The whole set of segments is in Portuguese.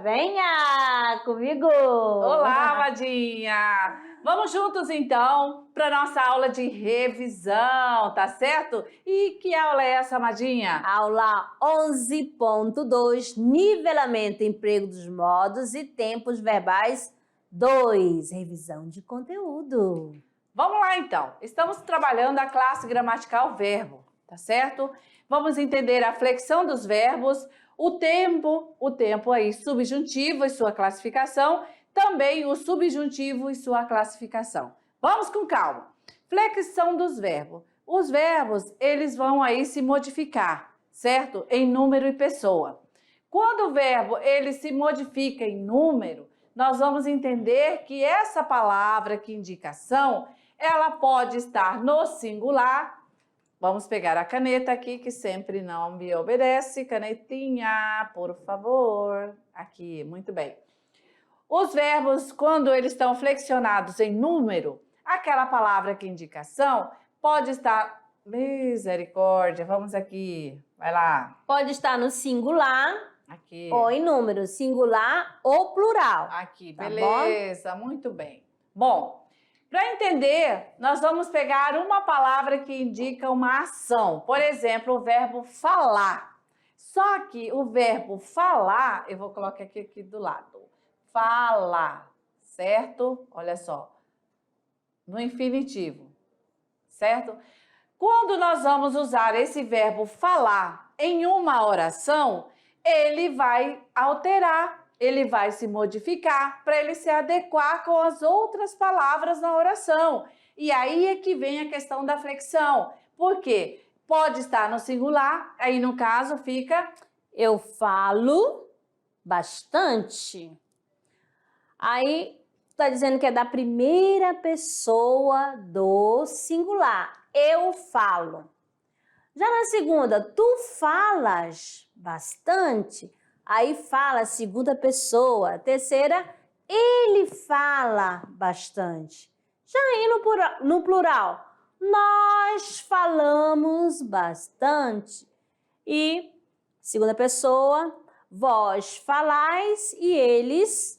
venha comigo! Olá, Amadinha! Vamos juntos então para nossa aula de revisão, tá certo? E que aula é essa, Amadinha? Aula 11.2, nivelamento, emprego dos modos e tempos verbais 2, revisão de conteúdo. Vamos lá então, estamos trabalhando a classe gramatical verbo, tá certo? Vamos entender a flexão dos verbos, o tempo aí subjuntivo e sua classificação, também o subjuntivo e sua classificação. Vamos com calma. Flexão dos verbos. Os verbos, eles vão aí se modificar, certo? Em número e pessoa. Quando o verbo ele se modifica em número, nós vamos entender que essa palavra que indica ação, ela pode estar no singular. Vamos pegar a caneta aqui, que sempre não me obedece. Canetinha, por favor. Aqui, muito bem. Os verbos, quando eles estão flexionados em número, aquela palavra que indica ação pode estar... Misericórdia, vamos aqui. Vai lá. Pode estar no singular Aqui. ou em número, singular ou plural. Aqui, Tá beleza, muito bem. Bom, para entender, nós vamos pegar uma palavra que indica uma ação. Por exemplo, o verbo falar. Só que o verbo falar, eu vou colocar aqui do lado. Falar, certo? Olha só, no infinitivo, certo? Quando nós vamos usar esse verbo falar em uma oração, ele vai alterar, ele vai se modificar para ele se adequar com as outras palavras na oração. E aí é que vem a questão da flexão. Por quê? Pode estar no singular, aí no caso fica... Eu falo bastante. Aí está dizendo que é da primeira pessoa do singular. Eu falo. Já na segunda, tu falas bastante. Aí fala segunda pessoa. Terceira, ele fala bastante. Já aí no plural, nós falamos bastante. E segunda pessoa, vós falais e eles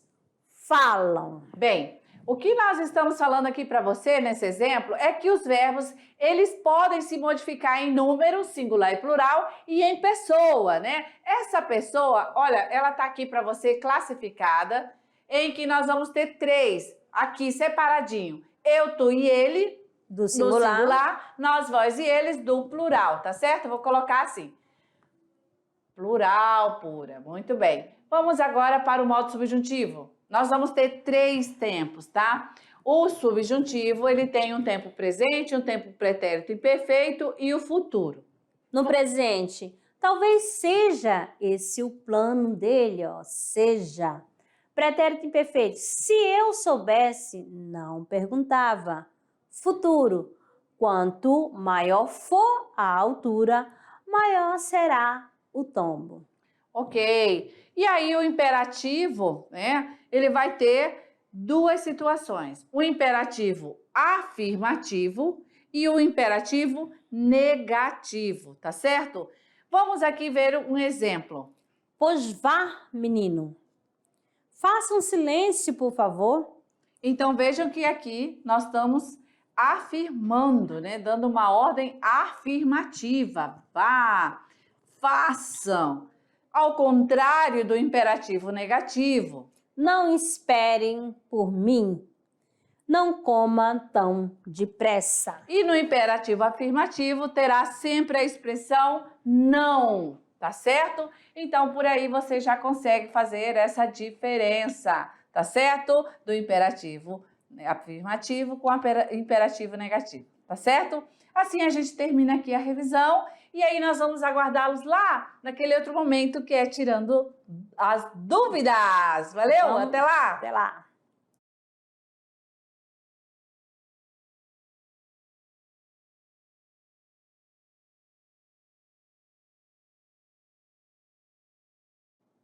falam. Bem, o que nós estamos falando aqui para você nesse exemplo é que os verbos, eles podem se modificar em número, singular e plural, e em pessoa, né? Essa pessoa, olha, ela tá aqui para você classificada, em que nós vamos ter 3, aqui separadinho. Eu, tu e ele, Do singular. nós, vós e eles, do plural, tá certo? Eu vou colocar assim. Plural, pura. Muito bem. Vamos agora para o modo subjuntivo. Nós vamos ter 3 tempos, tá? O subjuntivo, ele tem um tempo presente, um tempo pretérito imperfeito e o futuro. No presente, talvez seja esse o plano dele, ó, seja. Pretérito imperfeito, se eu soubesse, não perguntava. Futuro, quanto maior for a altura, maior será o tombo. Ok. E aí o imperativo, né? Ele vai ter 2 situações. O imperativo afirmativo e o imperativo negativo, tá certo? Vamos aqui ver um exemplo. Pois vá, menino. Faça um silêncio, por favor. Então vejam que aqui nós estamos afirmando, né? Dando uma ordem afirmativa. Vá, façam. Ao contrário do imperativo negativo. Não esperem por mim. Não coma tão depressa. E no imperativo afirmativo terá sempre a expressão não, tá certo? Então por aí você já consegue fazer essa diferença, tá certo? Do imperativo afirmativo com o imperativo negativo, tá certo? Assim a gente termina aqui a revisão e aí nós vamos aguardá-los lá naquele outro momento que é tirando as dúvidas. Valeu? Vamos. Até lá! Até lá.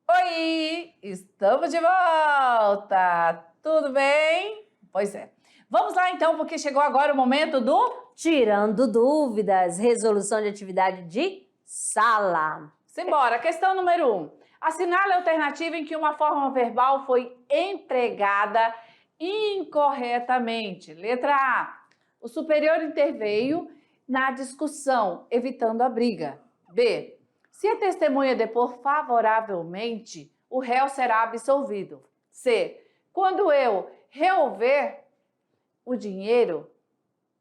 Oi, estamos de volta! Tudo bem? Pois é. Vamos lá então, porque chegou agora o momento do... Tirando dúvidas, resolução de atividade de sala. Simbora, questão número 1. Assinale a alternativa em que uma forma verbal foi empregada incorretamente. Letra A. O superior interveio na discussão, evitando a briga. B. Se a testemunha depor favoravelmente, o réu será absolvido. C. Quando eu resolver o dinheiro,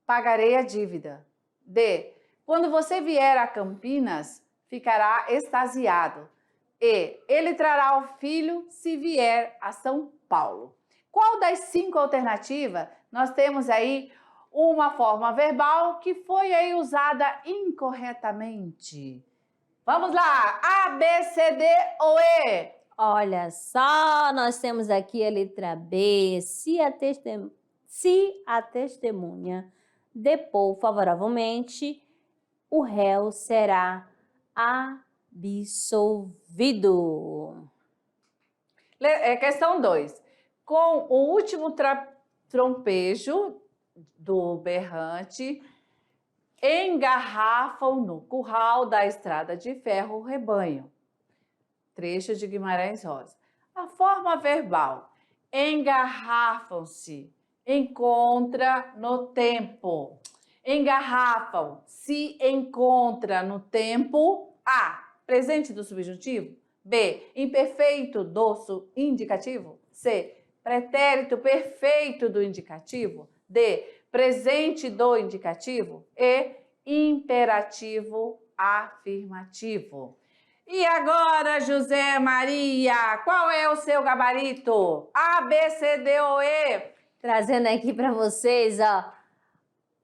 pagarei a dívida. D. Quando você vier a Campinas, ficará extasiado. E. Ele trará o filho se vier a São Paulo. Qual das 5 alternativas nós temos aí uma forma verbal que foi aí usada incorretamente? Vamos lá, A, B, C, D ou E? Olha só, nós temos aqui a letra B. Se a testemunha depor favoravelmente, o réu será absolvido. Questão 2. Com o último trompejo do berrante, engarrafam no curral da estrada de ferro o rebanho. Trecho de Guimarães Rosa. A forma verbal engarrafam-se encontra no tempo. Engarrafam se encontra no tempo A. Presente do subjuntivo. B. Imperfeito do indicativo. C. Pretérito perfeito do indicativo. D. Presente do indicativo. E. Imperativo afirmativo. E agora, José Maria, qual é o seu gabarito? A, B, C, D ou E? Trazendo aqui para vocês, ó,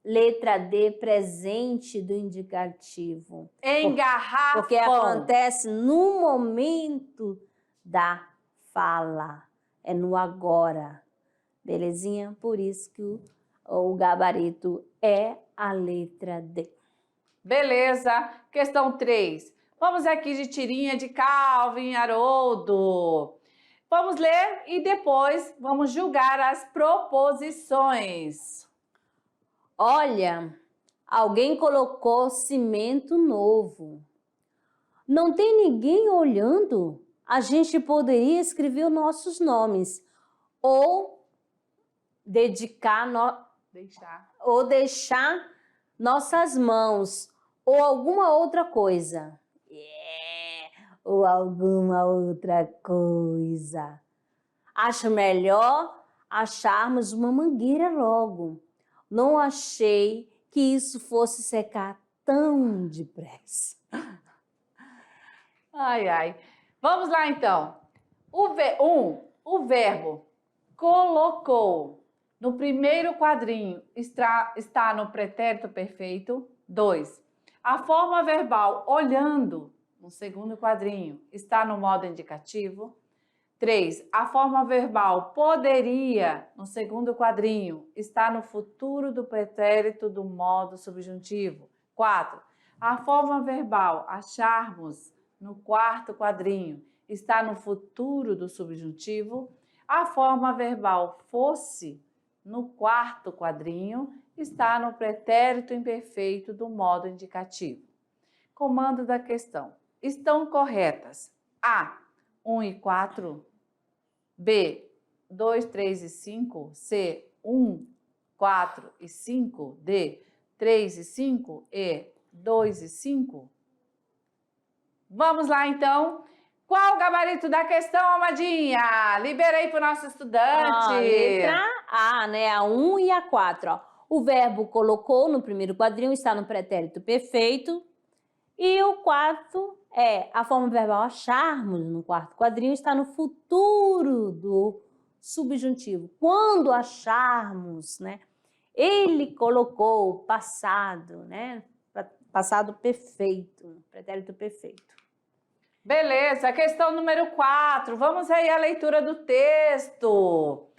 letra D, presente do indicativo. Engarrafam. Porque acontece no momento da fala, é no agora, belezinha? Por isso que o gabarito é a letra D. Beleza. Questão 3. Vamos aqui de tirinha de Calvin Haroldo. Vamos ler e depois vamos julgar as proposições. Olha, alguém colocou cimento novo. Não tem ninguém olhando? A gente poderia escrever os nossos nomes ou deixar nossas mãos ou alguma outra coisa. Ou alguma outra coisa. Acho melhor acharmos uma mangueira logo. Não achei que isso fosse secar tão depressa. Ai, ai. Vamos lá, então. O verbo colocou no primeiro quadrinho está no pretérito perfeito. 2. A forma verbal olhando no segundo quadrinho está no modo indicativo. 3. A forma verbal poderia, no segundo quadrinho, está no futuro do pretérito do modo subjuntivo. 4. A forma verbal acharmos, no quarto quadrinho, está no futuro do subjuntivo. A forma verbal fosse, no quarto quadrinho, está no pretérito imperfeito do modo indicativo. Comando da questão. Estão corretas A, 1 e 4, B, 2, 3 e 5, C, 1, 4 e 5, D, 3 e 5 e 2 e 5? Vamos lá, então. Qual o gabarito da questão, Amadinha? Liberei para o nosso estudante. Letra A, né? A 1 e a 4. Ó. O verbo colocou no primeiro quadrinho está no pretérito perfeito. E o quarto a forma verbal acharmos no quarto quadrinho está no futuro do subjuntivo. Quando acharmos, né? Ele colocou passado, né? Passado perfeito, pretérito perfeito. Beleza, questão número 4. Vamos aí à leitura do texto.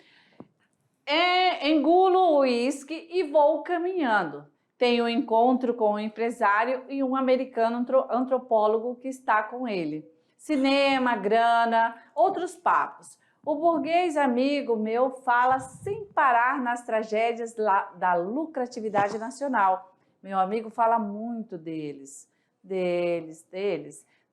Engulo o uísque e vou caminhando. Tenho um encontro com um empresário e um americano antropólogo que está com ele. Cinema, grana, outros papos. O burguês amigo meu fala sem parar nas tragédias da lucratividade nacional. Meu amigo fala muito deles.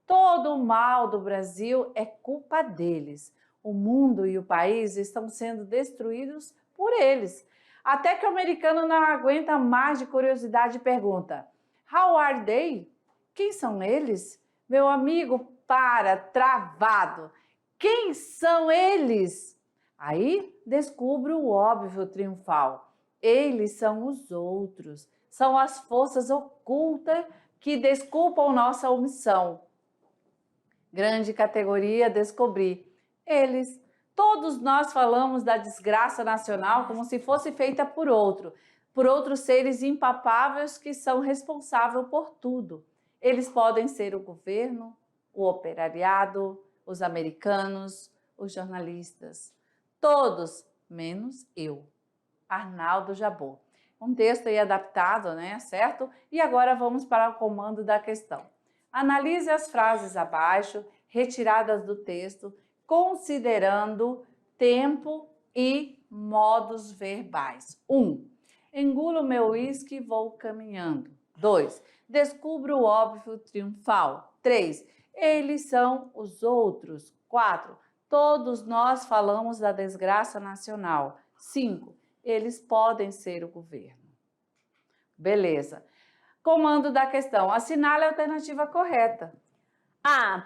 Todo o mal do Brasil é culpa deles. O mundo e o país estão sendo destruídos por eles. Até que o americano não aguenta mais de curiosidade e pergunta: How are they? Quem são eles? Meu amigo, para, travado. Quem são eles? Aí descubro o óbvio triunfal. Eles são os outros, são as forças ocultas que desculpam nossa omissão. Grande categoria descobri. Eles, todos nós falamos da desgraça nacional como se fosse feita por outros seres impapáveis que são responsáveis por tudo. Eles podem ser o governo, o operariado, os americanos, os jornalistas. Todos, menos eu. Arnaldo Jabor. Um texto aí adaptado, né, certo? E agora vamos para o comando da questão. Analise as frases abaixo, retiradas do texto, considerando tempo e modos verbais. 1. Engulo meu uísque e vou caminhando. 2. Descubro o óbvio triunfal. 3. Eles são os outros. 4. Todos nós falamos da desgraça nacional. 5. Eles podem ser o governo. Beleza. Comando da questão. Assinale a alternativa correta.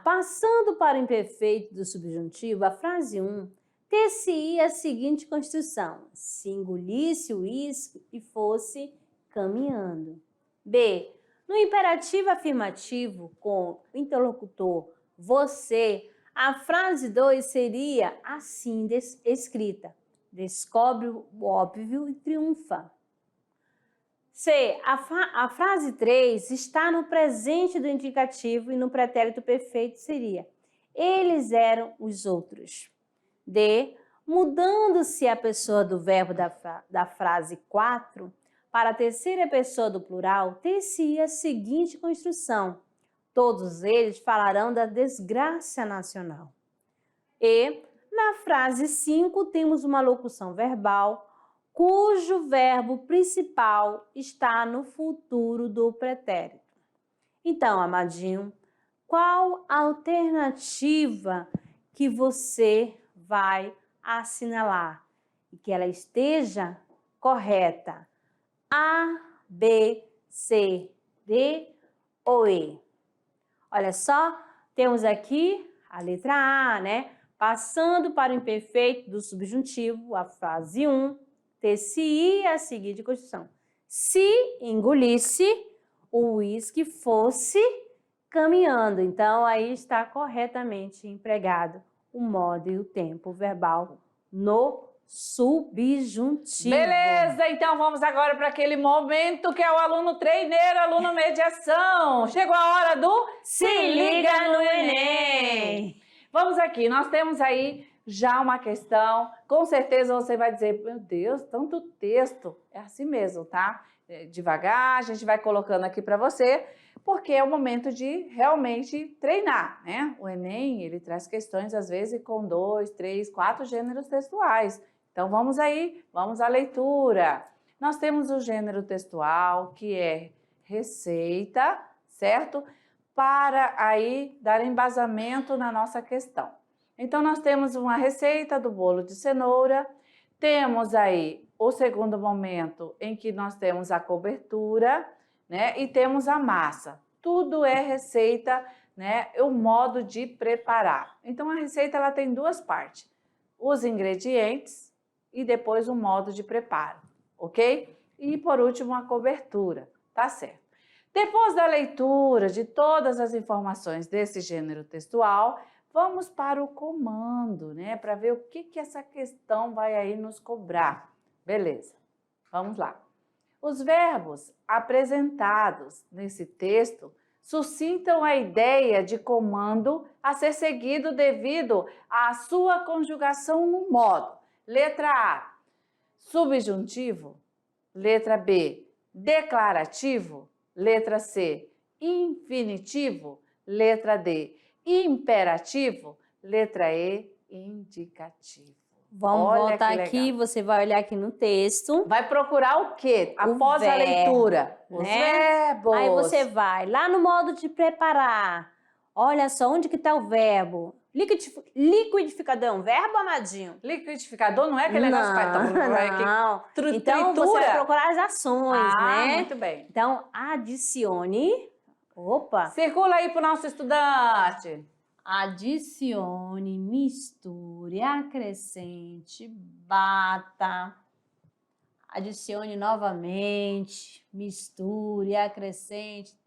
Passando para o imperfeito do subjuntivo, a frase 1 ter-se-ia a seguinte construção: se engolisse o uísque e fosse caminhando. B. No imperativo afirmativo com o interlocutor você, a frase 2 seria assim escrita: descobre o óbvio e triunfa. C. A frase 3 está no presente do indicativo e no pretérito perfeito seria: eles eram os outros. D. Mudando-se a pessoa do verbo da frase 4 para a terceira pessoa do plural, ter-se-ia a seguinte construção: todos eles falarão da desgraça nacional. E, na frase 5, temos uma locução verbal cujo verbo principal está no futuro do pretérito. Então, amadinho, qual a alternativa que você vai assinalar e que ela esteja correta? A, B, C, D ou E? Olha só, temos aqui a letra A, né? Passando para o imperfeito do subjuntivo, a frase 1, ter-se-ia a seguinte construção: se engolisse o uísque fosse caminhando. Então, aí está corretamente empregado o modo e o tempo verbal no subjuntivo. Beleza, então vamos agora para aquele momento que é o aluno treineiro, aluno mediação. Chegou a hora do Se liga no Enem! Vamos aqui, nós temos aí já uma questão, com certeza você vai dizer, meu Deus, tanto texto. É assim mesmo, tá? Devagar, a gente vai colocando aqui para você, porque é o momento de realmente treinar, né? O Enem, ele traz questões, às vezes, com 2, 3, 4 gêneros textuais. Então, vamos aí, vamos à leitura. Nós temos o gênero textual, que é receita, certo? Para aí dar embasamento na nossa questão. Então, nós temos uma receita do bolo de cenoura, temos aí o segundo momento em que nós temos a cobertura, né? E temos a massa. Tudo é receita, né? O modo de preparar. Então, a receita ela tem duas partes: os ingredientes e depois o modo de preparo, ok? E por último, a cobertura, tá certo? Depois da leitura de todas as informações desse gênero textual, vamos para o comando, né? Para ver o que essa questão vai aí nos cobrar. Beleza, vamos lá. Os verbos apresentados nesse texto suscitam a ideia de comando a ser seguido devido à sua conjugação no modo. Letra A, subjuntivo. Letra B, declarativo. Letra C, infinitivo. Letra D, imperativo. Letra E, indicativo. Vamos voltar aqui, você vai olhar aqui no texto. Vai procurar o quê? Após a leitura? Os verbos. Aí você vai lá no modo de preparar. Olha só, onde que está o verbo? Liquidificador é um verbo, amadinho? Liquidificador não é aquele negócio que faz... Não. Que Então, você vai procurar as ações, né? Muito bem. Então, adicione... Opa! Circula aí para o nosso estudante. Adicione, misture, acrescente, bata. Adicione novamente, misture, acrescente.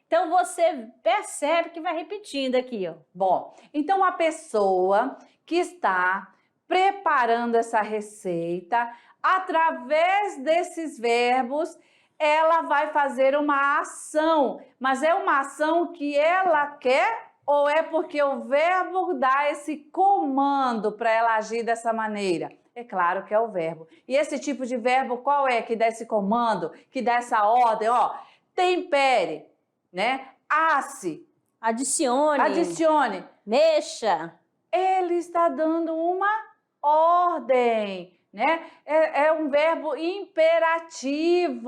Então, você percebe que vai repetindo aqui, ó. Bom, então a pessoa que está preparando essa receita, através desses verbos, ela vai fazer uma ação. Mas é uma ação que ela quer ou é porque o verbo dá esse comando para ela agir dessa maneira? É claro que é o verbo. E esse tipo de verbo, qual é que dá esse comando, que dá essa ordem? Ó, tempere, né? Asse. Adicione. Mexa. Ele está dando uma ordem, né? É um verbo imperativo.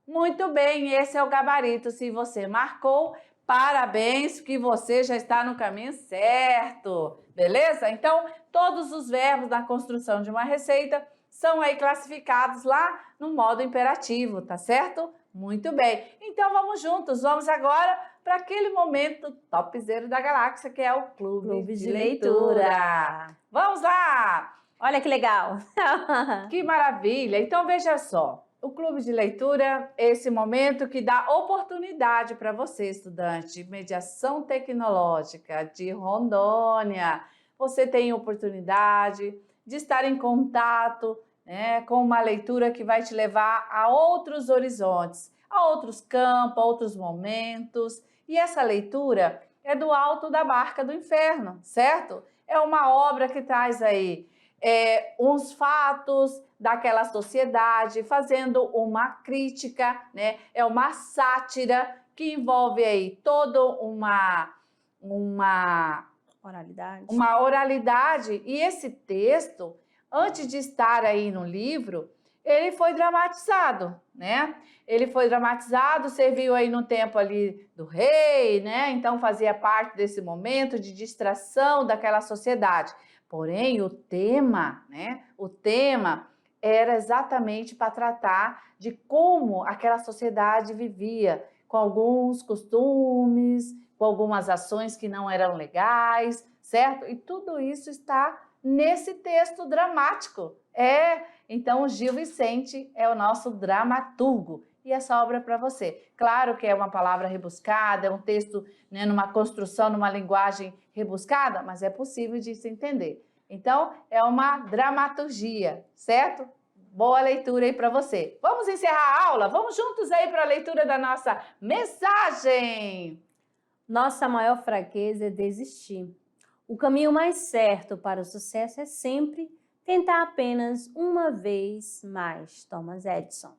Muito bem, esse é o gabarito. Se você marcou, parabéns, que você já está no caminho certo, beleza? Então, todos os verbos na construção de uma receita são aí classificados lá no modo imperativo, tá certo? Muito bem. Então, vamos juntos. Vamos agora para aquele momento topzera da galáxia, que é o Clube de Leitura. Vamos lá! Olha que legal! Que maravilha! Então, veja só. O Clube de Leitura é esse momento que dá oportunidade para você, estudante, mediação tecnológica de Rondônia. Você tem oportunidade de estar em contato, né, com uma leitura que vai te levar a outros horizontes, a outros campos, a outros momentos. E essa leitura é do Alto da Barca do Inferno, certo? É uma obra que traz aí uns fatos daquela sociedade, fazendo uma crítica, né? É uma sátira que envolve aí toda uma oralidade. E esse texto, antes de estar aí no livro, ele foi dramatizado, né? Ele foi dramatizado, serviu aí no tempo ali do rei, né? Então fazia parte desse momento de distração daquela sociedade. Porém, o tema, né? O tema era exatamente para tratar de como aquela sociedade vivia, com alguns costumes, com algumas ações que não eram legais, certo? E tudo isso está nesse texto dramático. Então o Gil Vicente é o nosso dramaturgo. E essa obra é para você. Claro que é uma palavra rebuscada, é um texto, né, numa construção, numa linguagem rebuscada, mas é possível de se entender. Então, é uma dramaturgia, certo? Boa leitura aí para você. Vamos encerrar a aula? Vamos juntos aí para a leitura da nossa mensagem. Nossa maior fraqueza é desistir. O caminho mais certo para o sucesso é sempre tentar apenas uma vez mais. Thomas Edison.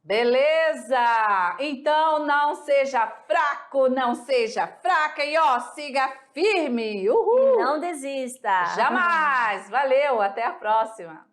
Beleza! Então não seja fraco, não seja fraca e ó, siga firme! Uhul! E não desista! Jamais! Valeu, até a próxima!